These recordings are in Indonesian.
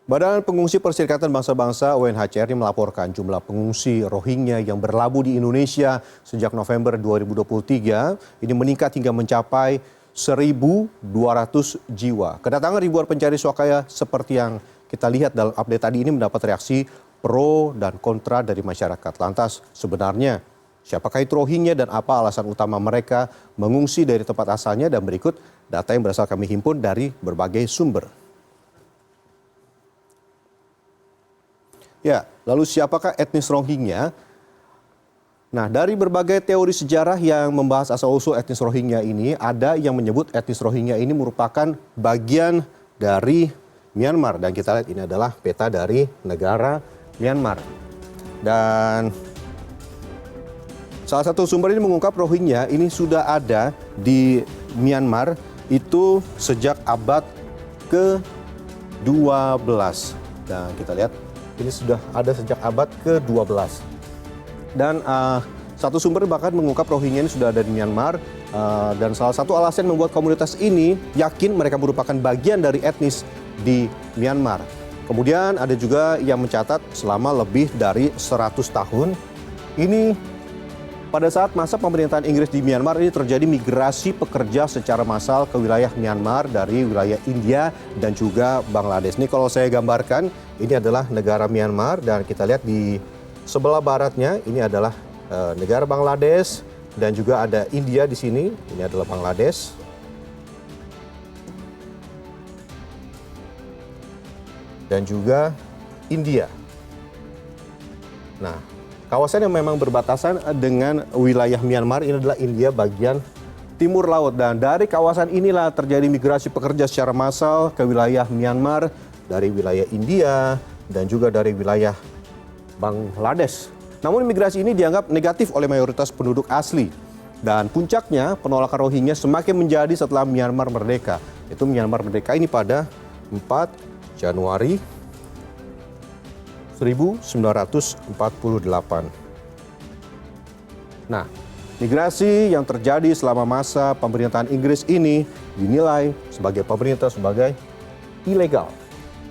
Badan Pengungsi Perserikatan Bangsa-Bangsa (UNHCR) ini melaporkan jumlah pengungsi Rohingya yang berlabuh di Indonesia sejak November 2023 ini meningkat hingga mencapai 1.200 jiwa. Kedatangan ribuan pencari suaka seperti yang kita lihat dalam update tadi ini mendapat reaksi pro dan kontra dari masyarakat. Lantas sebenarnya siapakah itu Rohingya dan apa alasan utama mereka mengungsi dari tempat asalnya? Dan berikut data yang berasal kami himpun dari berbagai sumber. Ya, lalu siapakah etnis Rohingya? Nah, dari berbagai teori sejarah yang membahas asal-usul etnis Rohingya ini, ada yang menyebut etnis Rohingya ini merupakan bagian dari Myanmar. Dan kita lihat ini adalah peta dari negara Myanmar. Dan salah satu sumber ini mengungkap Rohingya ini sudah ada di Myanmar itu sejak abad ke-12. Dan kita lihat ini sudah ada sejak abad ke-12. Dan satu sumber bahkan mengungkap Rohingya ini sudah ada di Myanmar. Dan salah satu alasan membuat komunitas ini yakin mereka merupakan bagian dari etnis di Myanmar. Kemudian ada juga yang mencatat selama lebih dari 100 tahun ini pada saat masa pemerintahan Inggris di Myanmar ini terjadi migrasi pekerja secara massal ke wilayah Myanmar dari wilayah India dan juga Bangladesh. Ini kalau saya gambarkan, ini adalah negara Myanmar dan kita lihat di sebelah baratnya ini adalah negara Bangladesh dan juga ada India di sini. Ini adalah Bangladesh. Dan juga India. Nah, kawasan yang memang berbatasan dengan wilayah Myanmar ini adalah India bagian timur laut. Dan dari kawasan inilah terjadi migrasi pekerja secara massal ke wilayah Myanmar dari wilayah India dan juga dari wilayah Bangladesh. Namun migrasi ini dianggap negatif oleh mayoritas penduduk asli. Dan puncaknya penolakan Rohingya semakin menjadi setelah Myanmar merdeka. Itu Myanmar merdeka ini pada 4 Januari 1948. Nah, migrasi yang terjadi selama masa pemerintahan Inggris ini dinilai sebagai ilegal.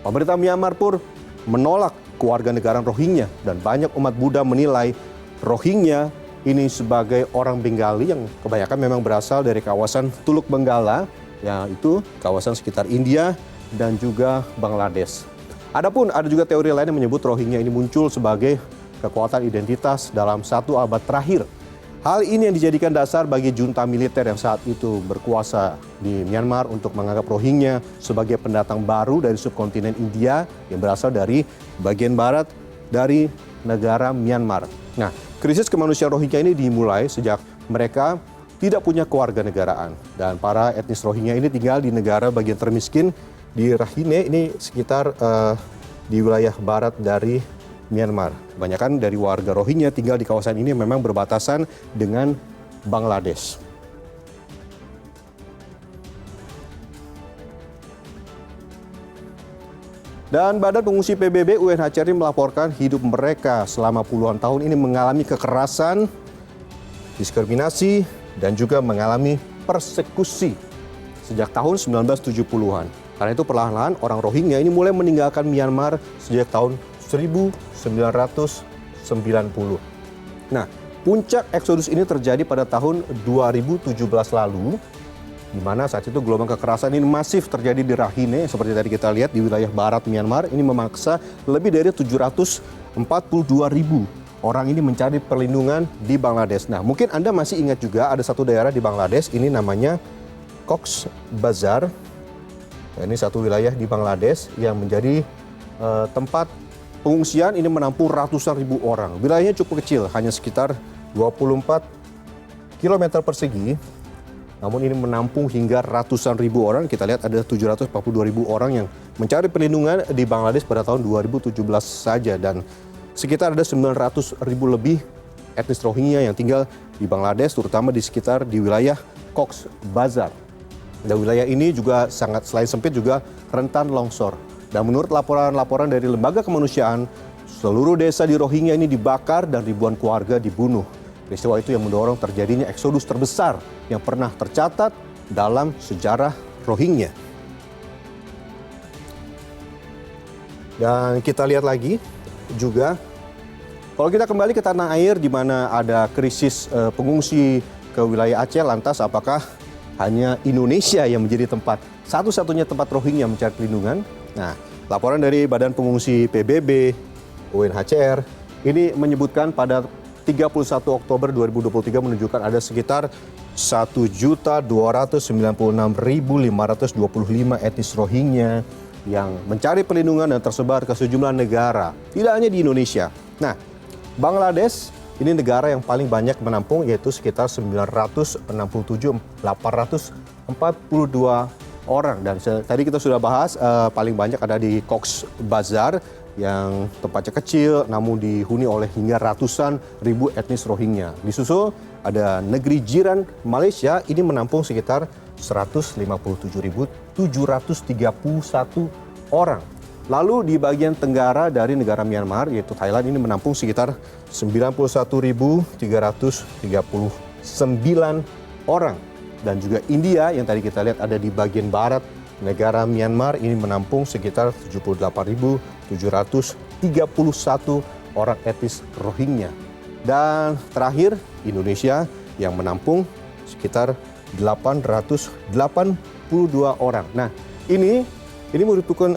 Pemerintah Myanmar pun menolak kewarganegaraan Rohingya dan banyak umat Buddha menilai Rohingya ini sebagai orang Bengali yang kebanyakan memang berasal dari kawasan Teluk Benggala, yaitu kawasan sekitar India dan juga Bangladesh. Adapun ada juga teori lain yang menyebut Rohingya ini muncul sebagai kekuatan identitas dalam 1 abad terakhir. Hal ini yang dijadikan dasar bagi junta militer yang saat itu berkuasa di Myanmar untuk menganggap Rohingya sebagai pendatang baru dari subkontinen India yang berasal dari bagian barat dari negara Myanmar. Nah, krisis kemanusiaan Rohingya ini dimulai sejak mereka tidak punya kewarganegaraan. Dan para etnis Rohingya ini tinggal di negara bagian termiskin di Rakhine, ini sekitar di wilayah barat dari Myanmar. Kebanyakan dari warga Rohingya tinggal di kawasan ini memang berbatasan dengan Bangladesh. Dan Badan Pengungsi PBB UNHCR melaporkan hidup mereka selama puluhan tahun ini mengalami kekerasan, diskriminasi, dan juga mengalami persekusi sejak tahun 1970-an. Karena itu perlahan-lahan orang Rohingya ini mulai meninggalkan Myanmar sejak tahun 1990. Nah, puncak eksodus ini terjadi pada tahun 2017 lalu, di mana saat itu gelombang kekerasan ini masif terjadi di Rakhine, seperti tadi kita lihat di wilayah barat Myanmar, ini memaksa lebih dari 742.000 orang ini mencari perlindungan di Bangladesh. Nah, mungkin Anda masih ingat juga ada satu daerah di Bangladesh, ini namanya Cox's Bazar. Ini satu wilayah di Bangladesh yang menjadi tempat pengungsian ini menampung ratusan ribu orang. Wilayahnya cukup kecil, hanya sekitar 24 km persegi. Namun ini menampung hingga ratusan ribu orang. Kita lihat ada 742.000 orang yang mencari perlindungan di Bangladesh pada tahun 2017 saja. Dan sekitar ada 900.000 lebih etnis Rohingya yang tinggal di Bangladesh, terutama di sekitar di wilayah Cox's Bazar. Dan wilayah ini juga selain sempit juga rentan longsor. Dan menurut laporan-laporan dari lembaga kemanusiaan, seluruh desa di Rohingya ini dibakar dan ribuan keluarga dibunuh. Peristiwa itu yang mendorong terjadinya eksodus terbesar yang pernah tercatat dalam sejarah Rohingya. Dan kita lihat lagi juga, kalau kita kembali ke tanah air di mana ada krisis pengungsi ke wilayah Aceh, lantas apakah hanya Indonesia yang menjadi satu-satunya tempat Rohingya mencari perlindungan? Nah, laporan dari Badan Pengungsi PBB, UNHCR, ini menyebutkan pada 31 Oktober 2023 menunjukkan ada sekitar 1.296.525 etnis Rohingya yang mencari perlindungan dan tersebar ke sejumlah negara, tidak hanya di Indonesia. Nah, Bangladesh ini negara yang paling banyak menampung, yaitu sekitar 967.842 orang. Dan tadi kita sudah bahas paling banyak ada di Cox's Bazar yang tempatnya kecil namun dihuni oleh hingga ratusan ribu etnis Rohingya. Disusul ada negeri jiran Malaysia, ini menampung sekitar 157.731 orang. Lalu di bagian tenggara dari negara Myanmar, yaitu Thailand, ini menampung sekitar 91.339 orang. Dan juga India yang tadi kita lihat ada di bagian barat negara Myanmar, ini menampung sekitar 78.731 orang etnis Rohingya. Dan terakhir Indonesia yang menampung sekitar 882 orang. Nah, ini merupakan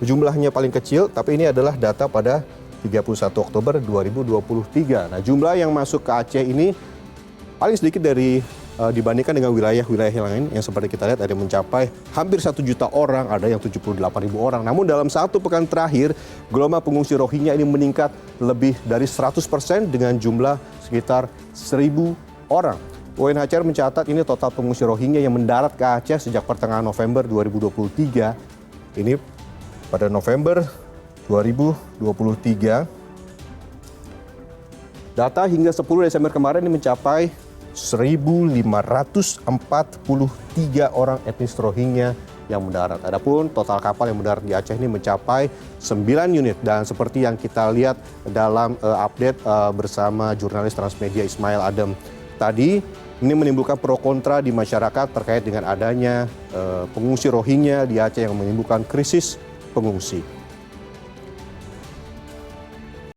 jumlahnya paling kecil, tapi ini adalah data pada 31 Oktober 2023. Nah, jumlah yang masuk ke Aceh ini paling sedikit dibandingkan dengan wilayah-wilayah yang lain yang seperti kita lihat ada yang mencapai hampir 1 juta orang, ada yang 78.000 orang. Namun dalam satu pekan terakhir, gelombang pengungsi Rohingya ini meningkat lebih dari 100% dengan jumlah sekitar 1.000 orang. UNHCR mencatat ini total pengungsi Rohingya yang mendarat ke Aceh sejak pertengahan November 2023. Ini pada November 2023. Data hingga 10 Desember kemarin ini mencapai 1.543 orang etnis Rohingya yang mendarat. Adapun total kapal yang mendarat di Aceh ini mencapai 9 unit. Dan seperti yang kita lihat dalam update bersama jurnalis Transmedia Ismail Adam tadi, ini menimbulkan pro kontra di masyarakat terkait dengan adanya pengungsi Rohingya di Aceh yang menimbulkan krisis pengungsi.